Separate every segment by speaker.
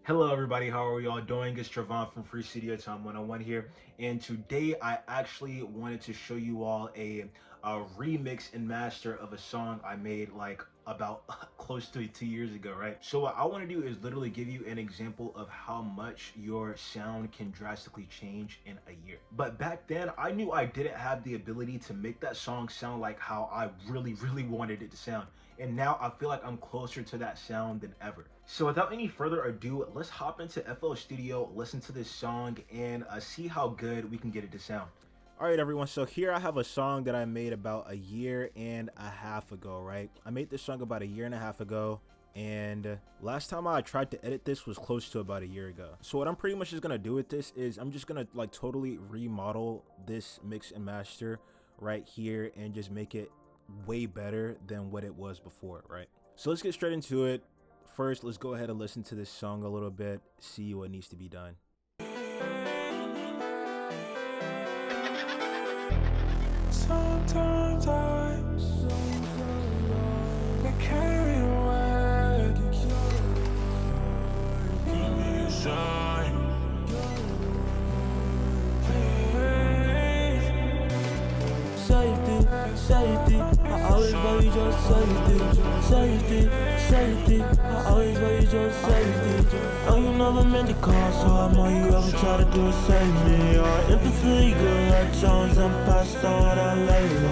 Speaker 1: Hello everybody, how are y'all doing? It's Trevon from Free Studio Time 101 here, and today I actually wanted to show you all a remix and master of a song I made like about close to 2 years ago, right? So what I want to do is literally give you an example of how much your sound can drastically change in a year. But back then I knew I didn't have the ability to make that song sound like how I really wanted it to sound, and now I feel like I'm closer to that sound than ever. So without any further ado, let's hop into FL Studio, listen to this song, and see how good we can get it to sound. All right, everyone. So here I have a song that I made about a year and a half ago, right? I made this song about a year and a half ago, and last time I tried to edit this was close to about a year ago. So what I'm pretty much just gonna do with this is I'm just gonna like totally remodel this mix and master right here and just make it way better than what it was before, right? So let's get straight into it. First, let's go ahead and listen to this song a little bit, see what needs to be done.
Speaker 2: Sometimes I get carried away. Give me a sign, please. Safety, I always value your safety, I always value your safety. Know you never meant to call, so I know you ever try to do it, save me. Your empathy, good actions, and passed on that later.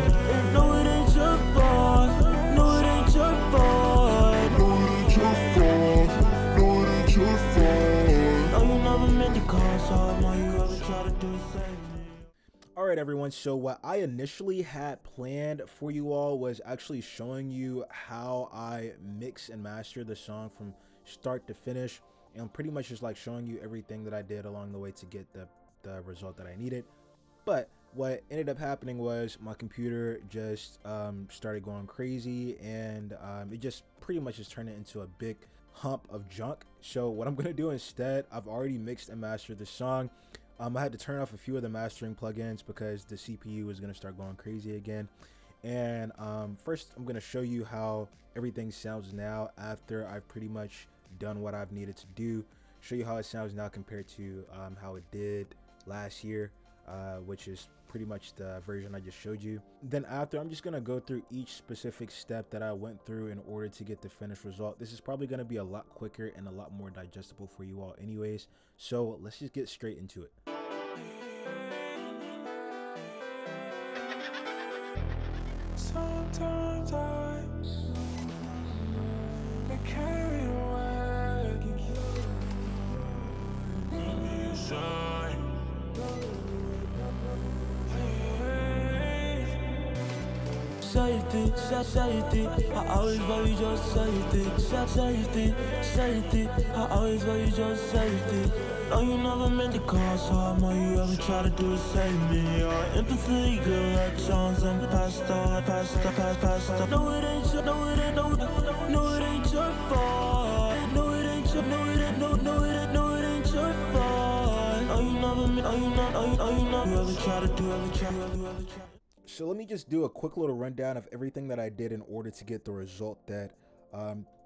Speaker 2: No, it ain't your fault, no, it ain't your fault, no, it ain't your fault, no, it ain't your fault. Know you never meant to call, so I know you ever try to do it, save me.
Speaker 1: All right, everyone. So what I initially had planned for you all was actually showing you how I mix and master the song from start to finish, and pretty much just like showing you everything that I did along the way to get the result that I needed. But what ended up happening was my computer just started going crazy, and it just pretty much just turned it into a big hump of junk. So what I'm gonna do instead, I've already mixed and mastered the song. I had to turn off a few of the mastering plugins because the CPU was gonna start going crazy again. And first, I'm gonna show you how everything sounds now after I've pretty much done what I've needed to do. Show you how it sounds now compared to how it did last year, which is pretty much the version I just showed you. Then after, I'm just gonna go through each specific step that I went through in order to get the finished result. This is probably gonna be a lot quicker and a lot more digestible for you all anyways. So let's just get straight into it.
Speaker 2: Sometimes I get carried away. Give me a sign, please. Safety, I always value your safety, I always value your safety. Know you never meant to call, so I know you ever try to do it, save me. Your empathy, good actions, and passed on. No, it ain't your, no, it ain't, no, it ain't your fault. No, it ain't your, no, it ain't, no, it ain't your fault. Know you never meant, you ever try to do, ever try.
Speaker 1: So let me just do a quick little rundown of everything that I did in order to get the result that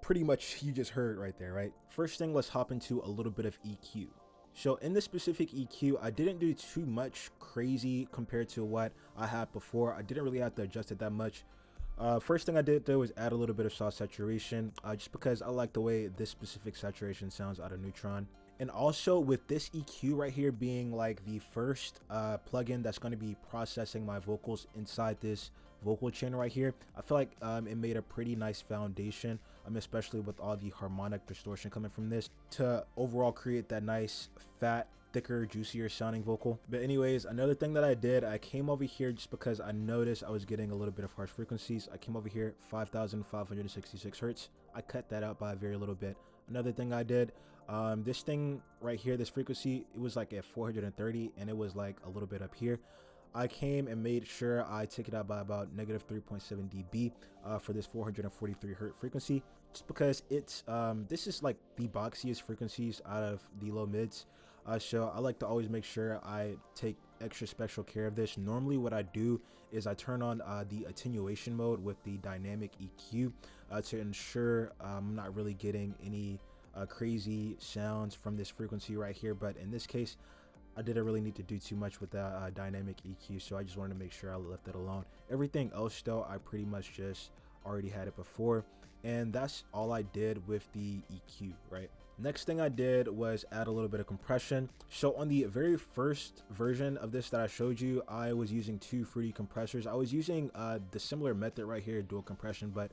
Speaker 1: pretty much you just heard right there, right? First thing, let's hop into a little bit of EQ. So in this specific EQ, I didn't do too much crazy compared to what I had before. I didn't really have to adjust it that much. First thing I did though was add a little bit of soft saturation, just because I like the way this specific saturation sounds out of Neutron. And also with this EQ right here being like the first plugin that's going to be processing my vocals inside this vocal chain right here, I feel like it made a pretty nice foundation, especially with all the harmonic distortion coming from this, to overall create that nice fat, thicker, juicier sounding vocal. But anyways, another thing that I did, I came over here just because I noticed I was getting a little bit of harsh frequencies. I came over here 5,566 hertz. I cut that out by a very little bit. Another thing I did, this thing right here, this frequency, it was like at 430 and it was like a little bit up here. I came and made sure I took it out by about negative 3.7 dB for this 443 hertz frequency, just because it's this is like the boxiest frequencies out of the low mids. So I like to always make sure I take extra special care of this. Normally what I do is I turn on the attenuation mode with the dynamic EQ to ensure I'm not really getting any crazy sounds from this frequency right here, but in this case I didn't really need to do too much with that dynamic EQ, so I just wanted to make sure I left it alone. Everything else though, I pretty much just already had it before, and that's all I did with the EQ, right? Next thing I did was add a little bit of compression. So on the very first version of this that I showed you, I was using 2 fruity compressors. I was using the similar method right here, dual compression, but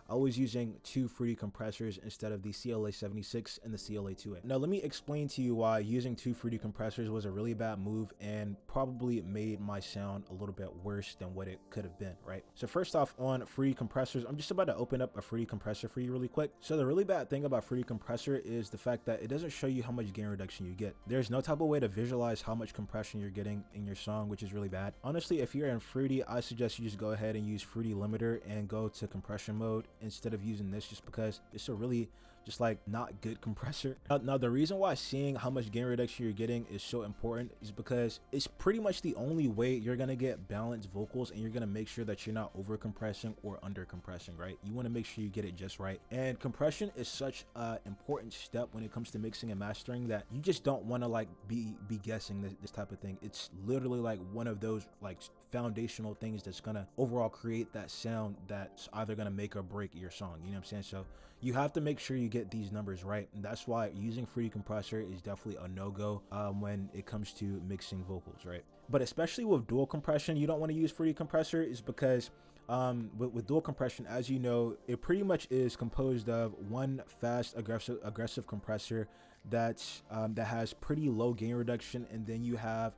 Speaker 1: I was using 2 fruity compressors instead of the CLA76 and the CLA2A. Now let me explain to you why using 2 fruity compressors was a really bad move and probably made my sound a little bit worse than what it could have been, right? So first off, on fruity compressors, I'm just about to open up a fruity compressor for you really quick. So the really bad thing about fruity compressor is the fact that it doesn't show you how much gain reduction you get. There's no type of way to visualize how much compression you're getting in your song, which is really bad. Honestly, if you're in fruity, I suggest you just go ahead and use fruity limiter and go to compression mode instead of using this, just because it's a really just like not good compressor. Now the reason why seeing how much gain reduction you're getting is so important is because it's pretty much the only way you're gonna get balanced vocals, and you're gonna make sure that you're not over compressing or under compressing, right? You want to make sure you get it just right, and compression is such an important step when it comes to mixing and mastering that you just don't want to like be guessing this type of thing. It's literally like one of those like foundational things that's gonna overall create that sound that's either gonna make or break your song, you know what I'm saying? So you have to make sure you get these numbers right, and that's why using fruity compressor is definitely a no-go when it comes to mixing vocals, right? But especially with dual compression, you don't want to use fruity compressor is because with dual compression, as you know, it pretty much is composed of one fast aggressive compressor that has pretty low gain reduction, and then you have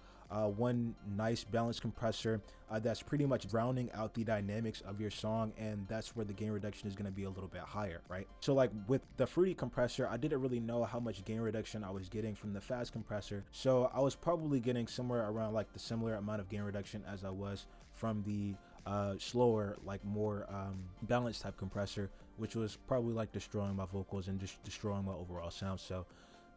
Speaker 1: one nice balanced compressor that's pretty much rounding out the dynamics of your song, and that's where the gain reduction is going to be a little bit higher, right? So like with the fruity compressor, I didn't really know how much gain reduction I was getting from the fast compressor, so I was probably getting somewhere around like the similar amount of gain reduction as I was from the slower, like more balanced type compressor, which was probably like destroying my vocals and just destroying my overall sound. So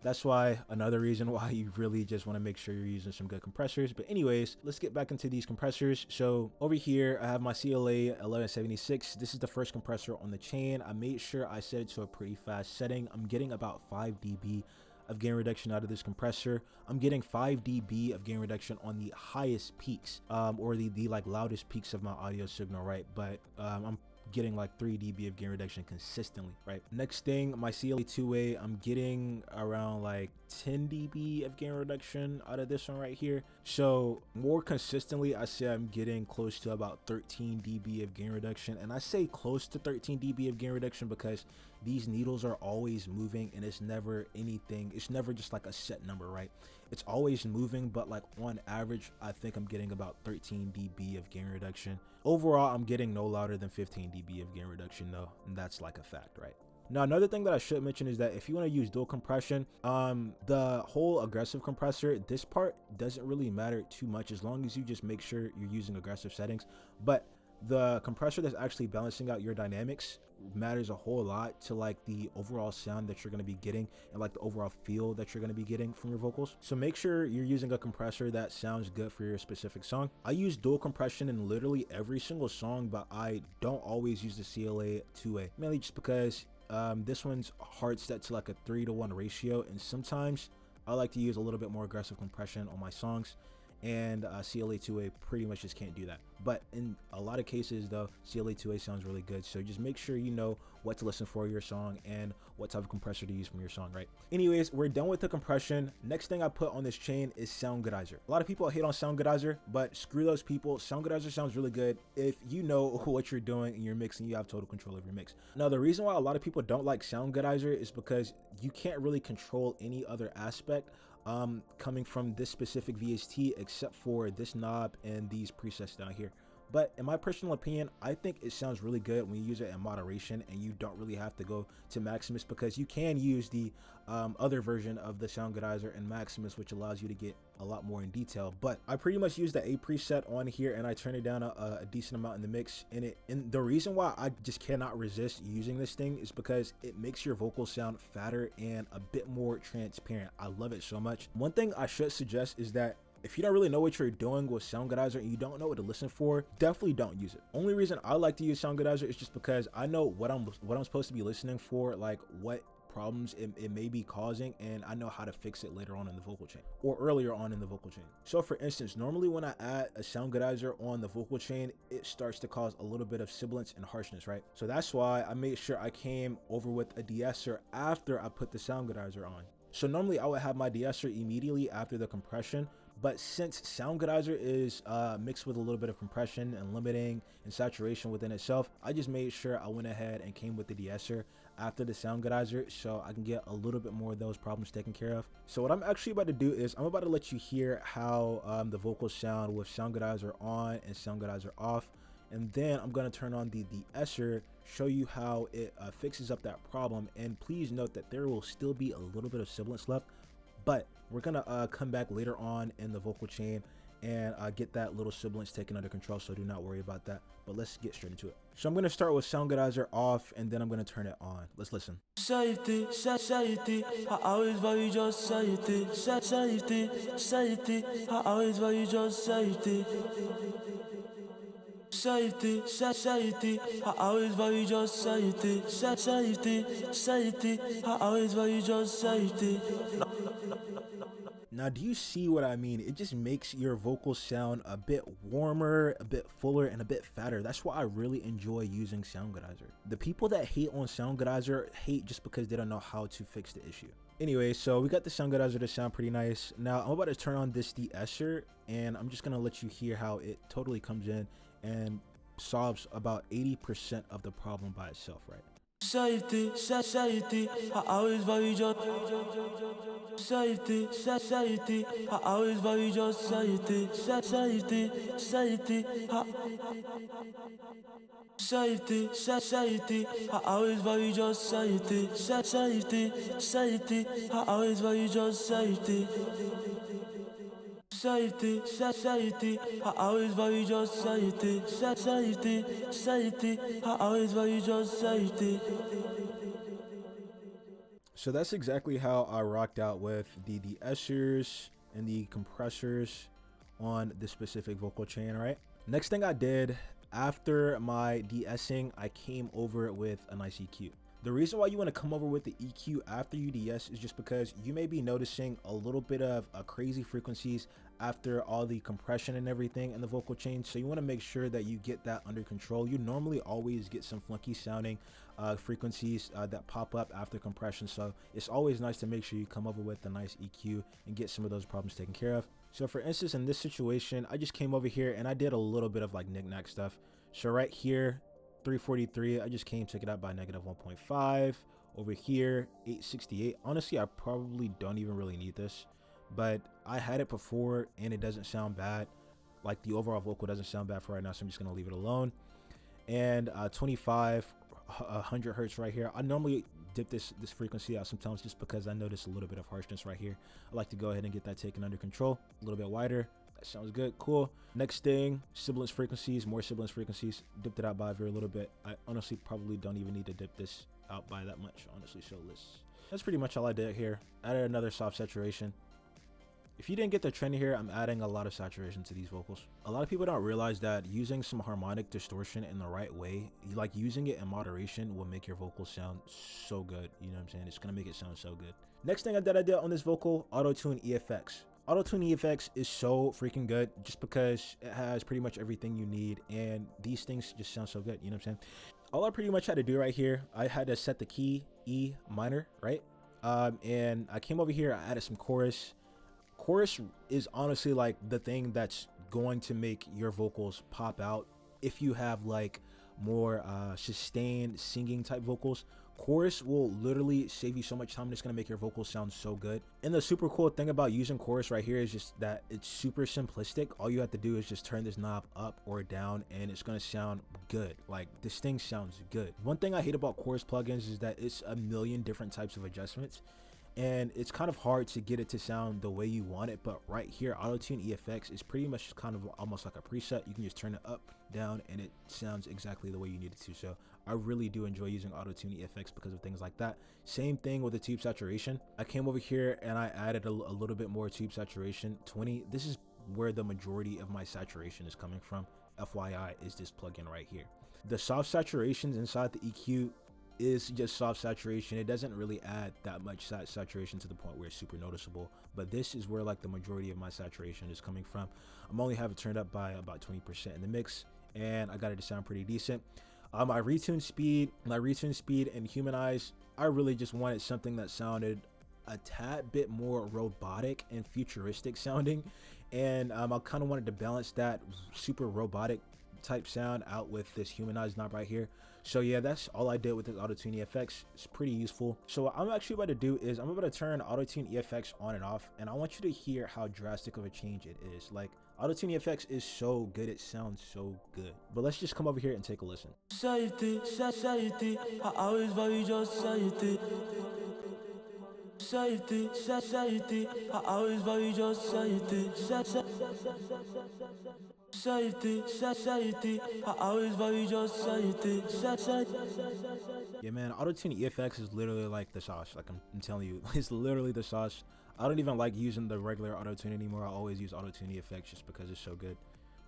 Speaker 1: that's why another reason why you really just want to make sure you're using some good compressors. But anyways, let's get back into these compressors. So over here I have my CLA 1176. This is the first compressor on the chain. I made sure I set it to a pretty fast setting. I'm getting about 5 dB of gain reduction out of this compressor. I'm getting 5 dB of gain reduction on the highest peaks, or the like loudest peaks of my audio signal, right? But I'm getting like 3 dB of gain reduction consistently, right? Next thing, my CLA2A, I'm getting around like 10 dB of gain reduction out of this one right here. So more consistently, I say I'm getting close to about 13 dB of gain reduction, and I say close to 13 dB of gain reduction because these needles are always moving, and it's never anything, it's never just like a set number, right? It's always moving, but like on average, I think I'm getting about 13 dB of gain reduction. Overall, I'm getting no louder than 15 dB of gain reduction though, and that's like a fact, right? Now, another thing that I should mention is that if you want to use dual compression, the whole aggressive compressor, this part doesn't really matter too much as long as you just make sure you're using aggressive settings. But the compressor that's actually balancing out your dynamics matters a whole lot to like the overall sound that you're going to be getting and like the overall feel that you're going to be getting from your vocals. So make sure you're using a compressor that sounds good for your specific song. I use dual compression in literally every single song, but I don't always use the CLA 2A, mainly just because this one's hard set to like a 3:1 ratio, and sometimes I like to use a little bit more aggressive compression on my songs, and CLA2A pretty much just can't do that. But in a lot of cases though, CLA2A sounds really good, so just make sure you know what to listen for your song and what type of compressor to use from your song, right? Anyways, we're done with the compression. Next thing I put on this chain is Soundgoodizer. A lot of people hate on Soundgoodizer, but screw those people. Soundgoodizer sounds really good if you know what you're doing in your mix and you have total control of your mix. Now, the reason why a lot of people don't like Soundgoodizer is because you can't really control any other aspect coming from this specific VST except for this knob and these presets down here. But in my personal opinion, I think it sounds really good when you use it in moderation and you don't really have to go to Maximus, because you can use the other version of the Soundgoodizer in Maximus, which allows you to get a lot more in detail. But I pretty much use the A preset on here and I turn it down a decent amount in the mix. And the reason why I just cannot resist using this thing is because it makes your vocals sound fatter and a bit more transparent. I love it so much. One thing I should suggest is that if you don't really know what you're doing with Soundgoodizer and you don't know what to listen for, definitely don't use it. Only reason I like to use Soundgoodizer is just because I know what I'm supposed to be listening for, like what problems it may be causing, and I know how to fix it later on in the vocal chain or earlier on in the vocal chain. So for instance, normally when I add a sound goodizer on the vocal chain, it starts to cause a little bit of sibilance and harshness, right? So that's why I made sure I came over with a de-esser after I put the sound goodizer on. So normally I would have my de-esser immediately after the compression, but since sound goodizer is mixed with a little bit of compression and limiting and saturation within itself, I just made sure I went ahead and came with the de-esser after the sound goodizer so I can get a little bit more of those problems taken care of. So what I'm actually about to do is I'm about to let you hear how the vocals sound with sound goodizer on and sound goodizer off, and then I'm going to turn on the de-esser, show you how it fixes up that problem. And please note that there will still be a little bit of sibilance left, but we're gonna come back later on in the vocal chain and get that little sibilance taken under control, so do not worry about that. But let's get straight into it. So I'm gonna start with sound goodizer off, and then I'm gonna turn it on. Let's listen.
Speaker 2: Safety, safety, I always value just safety, safety, safety, I always value just safety. Safety, safety, I always value just safety, safety, safety, I always value just safety.
Speaker 1: Now, do you see what I mean? It just makes your vocals sound a bit warmer, a bit fuller, and a bit fatter. That's why I really enjoy using sound goodizer. The people that hate on sound goodizer hate just because they don't know how to fix the issue. Anyway, so we got the sound goodizer to sound pretty nice. Now I'm about to turn on this de-esser, and I'm just gonna let you hear how it totally comes in and solves about 80% of the problem by itself, right?
Speaker 2: Safety, safety, I always value just safety, safety, I always value just safety, safety, safety, safety, safety, I always value just safety, safety, safety, I always value just safety. Safety, safety, I always value just safety, safety, safety, I always value just safety.
Speaker 1: So that's exactly how I rocked out with the de-essers and the compressors on this specific vocal chain, right? Next thing I did after my de-essing, I came over with a nice EQ. The reason why you want to come over with the EQ after you de-ess is just because you may be noticing a little bit of crazy frequencies after all the compression and everything in the vocal chain. So you want to make sure that you get that under control. You normally always get some funky sounding frequencies that pop up after compression. So it's always nice to make sure you come over with a nice EQ and get some of those problems taken care of. So for instance, in this situation, I just came over here and I did a little bit of like knick-knack stuff. So right here, 343, I just came, took it out by -1.5. Over here, 868. Honestly, I probably don't even really need this, but I had it before and it doesn't sound bad. Like the overall vocal doesn't sound bad for right now, so I'm just gonna leave it alone. And 25, 100 hertz right here. I normally dip this frequency out sometimes just because I notice a little bit of harshness right here. I like to go ahead and get that taken under control. A little bit wider. That sounds good. Cool. Next thing, sibilance frequencies, more sibilance frequencies. Dipped it out by a very little bit. I honestly probably don't even need to dip this out by that much, honestly. So that's pretty much all I did here. Added another soft saturation. If you didn't get the trend here, I'm adding a lot of saturation to these vocals. A lot of people don't realize that using some harmonic distortion in the right way, like using it in moderation, will make your vocals sound so good. You know what I'm saying? It's gonna make it sound so good. Next thing that I did on this vocal, Autotune EFX. Autotune EFX is so freaking good just because it has pretty much everything you need, and these things just sound so good. You know what I'm saying? All I pretty much had to do right here, I had to set the key E minor, right? And I came over here, I added some chorus. Chorus is honestly like the thing that's going to make your vocals pop out. If you have like more sustained singing type vocals, chorus will literally save you so much time, and it's going to make your vocals sound so good. And the super cool thing about using chorus right here is just that it's super simplistic. All you have to do is just turn this knob up or down and it's going to sound good. Like, this thing sounds good. One thing I hate about chorus plugins is that it's a million different types of adjustments, and it's kind of hard to get it to sound the way you want it. But right here, Autotune EFX is pretty much kind of almost like a preset. You can just turn it up, down, and it sounds exactly the way you need it to. So I really do enjoy using Autotune EFX because of things like that. Same thing with the tube saturation. I came over here and I added a little bit more tube saturation, 20. This is where the majority of my saturation is coming from. FYI, is this plugin right here. The soft saturations inside the EQ is just soft saturation. It doesn't really add that much saturation to the point where it's super noticeable, but this is where like the majority of my saturation is coming from. I'm only have it turned up by about 20% in the mix, and I got it to sound pretty decent. My retune speed and humanize, I really just wanted something that sounded a tad bit more robotic and futuristic sounding, and I kind of wanted to balance that super robotic type sound out with this humanized knob right here. So yeah, that's all I did with this Autotune EFX. It's pretty useful. So what I'm actually about to do is I'm about to turn Autotune EFX on and off, and I want you to hear how drastic of a change it is. Like, Autotune EFX is so good, it sounds so good. But let's just come over here and take a listen.
Speaker 2: Safety, safety, I always value your safety. Safety, safety, I always value your safety. Safety, safety, I always value your safety.
Speaker 1: Yeah, man, Autotune EFX is literally like the sauce. Like I'm telling you, it's literally the sauce. I don't even like using the regular Autotune anymore. I always use Autotune EFX just because it's so good.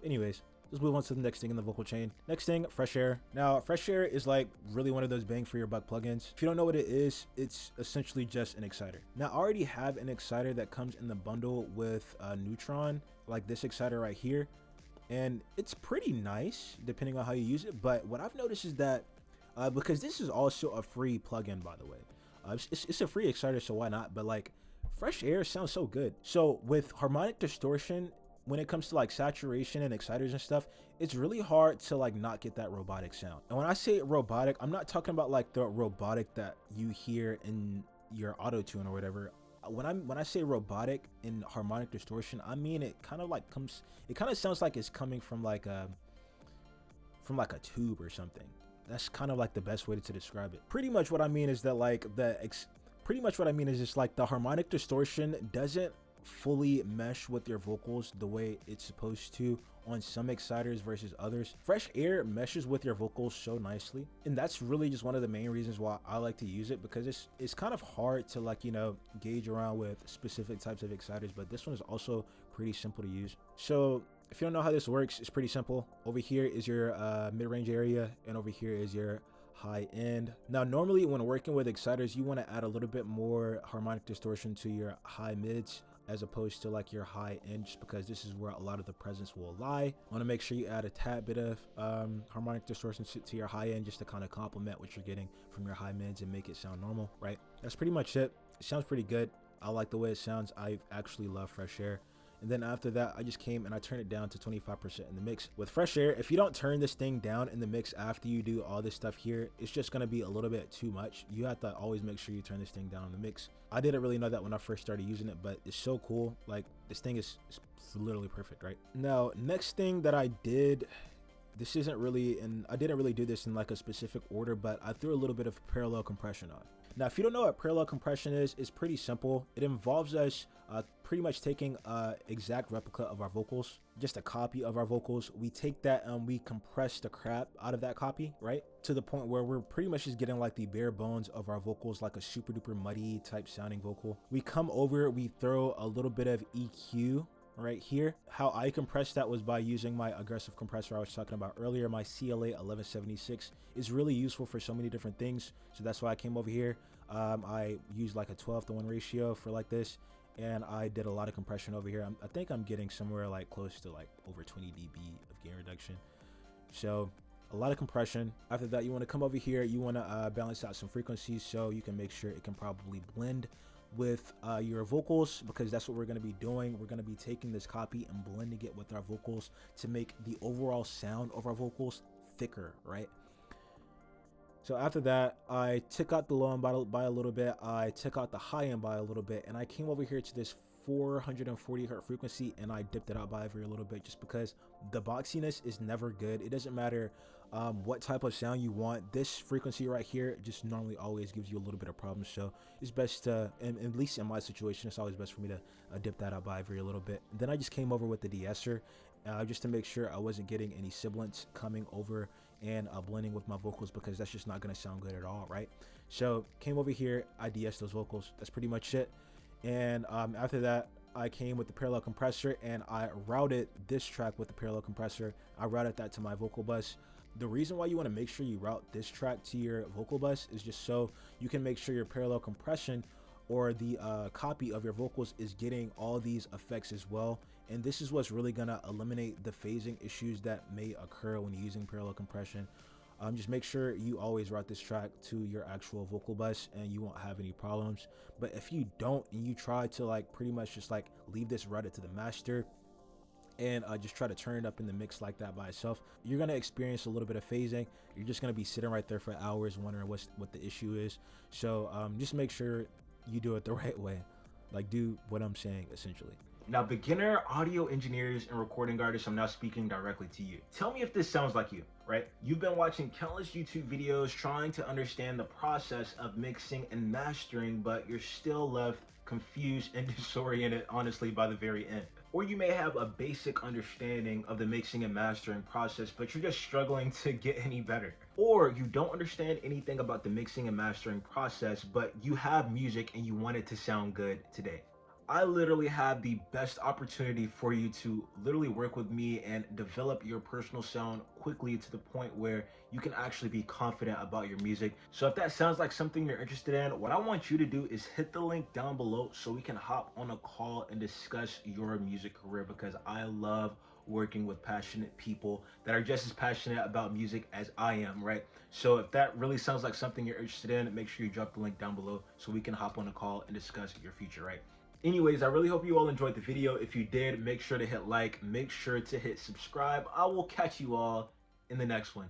Speaker 1: Anyways, let's move on to the next thing in the vocal chain. Next thing, Fresh Air. Now, Fresh Air is like really one of those bang for your buck plugins. If you don't know what it is, it's essentially just an exciter. Now, I already have an exciter that comes in the bundle with Neutron, like this exciter right here, and it's pretty nice depending on how you use it. But what I've noticed is that because this is also a free plugin, by the way, it's a free exciter, so why not? But like, Fresh Air sounds so good. So with harmonic distortion, when it comes to like saturation and exciters and stuff, it's really hard to like not get that robotic sound. And when I say robotic, I'm not talking about like the robotic that you hear in your Autotune or whatever. When I say robotic in harmonic distortion, I mean it kind of sounds like it's coming from like a tube or something. That's kind of like the best way to describe it. Pretty much what I mean is that like just like the harmonic distortion doesn't fully mesh with your vocals the way it's supposed to on some exciters versus others. Fresh Air meshes with your vocals so nicely, and that's really just one of the main reasons why I like to use it, because it's kind of hard to like, you know, gauge around with specific types of exciters, but this one is also pretty simple to use. So if you don't know how this works, it's pretty simple. Over here is your mid-range area, and over here is your high end. Now, normally when working with exciters, you want to add a little bit more harmonic distortion to your high mids as opposed to like your high end, just because this is where a lot of the presence will lie. Want to make sure you add a tad bit of harmonic distortion to your high end just to kind of complement what you're getting from your high mids and make it sound normal, right? That's pretty much it. It sounds pretty good. I like the way it sounds. I actually love Fresh Air. And then after that, I just came and I turned it down to 25% in the mix. With Fresh Air, if you don't turn this thing down in the mix after you do all this stuff here, it's just going to be a little bit too much. You have to always make sure you turn this thing down in the mix. I didn't really know that when I first started using it, but it's so cool. Like, this thing is literally perfect, right? Now, next thing that I did, this isn't really, and I didn't really do this in like a specific order, but I threw a little bit of parallel compression on. Now, if you don't know what parallel compression is, it's pretty simple. It involves us pretty much taking an exact replica of our vocals, just a copy of our vocals. We take that and we compress the crap out of that copy, right? To the point where we're pretty much just getting like the bare bones of our vocals, like a super duper muddy type sounding vocal. We come over, we throw a little bit of EQ right here. How I compressed that was by using my aggressive compressor I was talking about earlier. My CLA 1176 is really useful for so many different things, so that's why I came over here. I used like a 12:1 ratio for like this, and I did a lot of compression over here. I think I'm getting somewhere like close to like over 20 dB of gain reduction, so a lot of compression. After that, you want to come over here, you want to balance out some frequencies so you can make sure it can probably blend with your vocals, because that's what we're going to be doing. We're going to be taking this copy and blending it with our vocals to make the overall sound of our vocals thicker, right? So after that, I took out the low end by a little bit, I took out the high end by a little bit, and I came over here to this 440 hertz frequency and I dipped it out by every little bit, just because the boxiness is never good. It doesn't matter what type of sound you want. This frequency right here just normally always gives you a little bit of problems, so it's best to, and at least in my situation, it's always best for me to dip that out by every little bit. And then I just came over with the de-esser just to make sure I wasn't getting any sibilance coming over and blending with my vocals, because that's just not going to sound good at all, right? So came over here, I de-essed those vocals. That's pretty much it. And after that, I came with the parallel compressor and I routed this track with the parallel compressor. I routed that to my vocal bus. The reason why you want to make sure you route this track to your vocal bus is just so you can make sure your parallel compression or the copy of your vocals is getting all these effects as well. And this is what's really gonna eliminate the phasing issues that may occur when using parallel compression. Just make sure you always route this track to your actual vocal bus and you won't have any problems. But if you don't and you try to like pretty much just like leave this routed to the master and just try to turn it up in the mix like that by itself, you're gonna experience a little bit of phasing. You're just gonna be sitting right there for hours wondering what the issue is. So just make sure you do it the right way. Like, do what I'm saying essentially. Now, beginner audio engineers and recording artists, I'm now speaking directly to you. Tell me if this sounds like you, right? You've been watching countless YouTube videos trying to understand the process of mixing and mastering, but you're still left confused and disoriented, honestly, by the very end. Or you may have a basic understanding of the mixing and mastering process, but you're just struggling to get any better. Or you don't understand anything about the mixing and mastering process, but you have music and you want it to sound good today. I literally have the best opportunity for you to literally work with me and develop your personal sound quickly to the point where you can actually be confident about your music. So if that sounds like something you're interested in, what I want you to do is hit the link down below so we can hop on a call and discuss your music career, because I love working with passionate people that are just as passionate about music as I am, right? So if that really sounds like something you're interested in, make sure you drop the link down below so we can hop on a call and discuss your future, right? Anyways, I really hope you all enjoyed the video. If you did, make sure to hit like, make sure to hit subscribe. I will catch you all in the next one.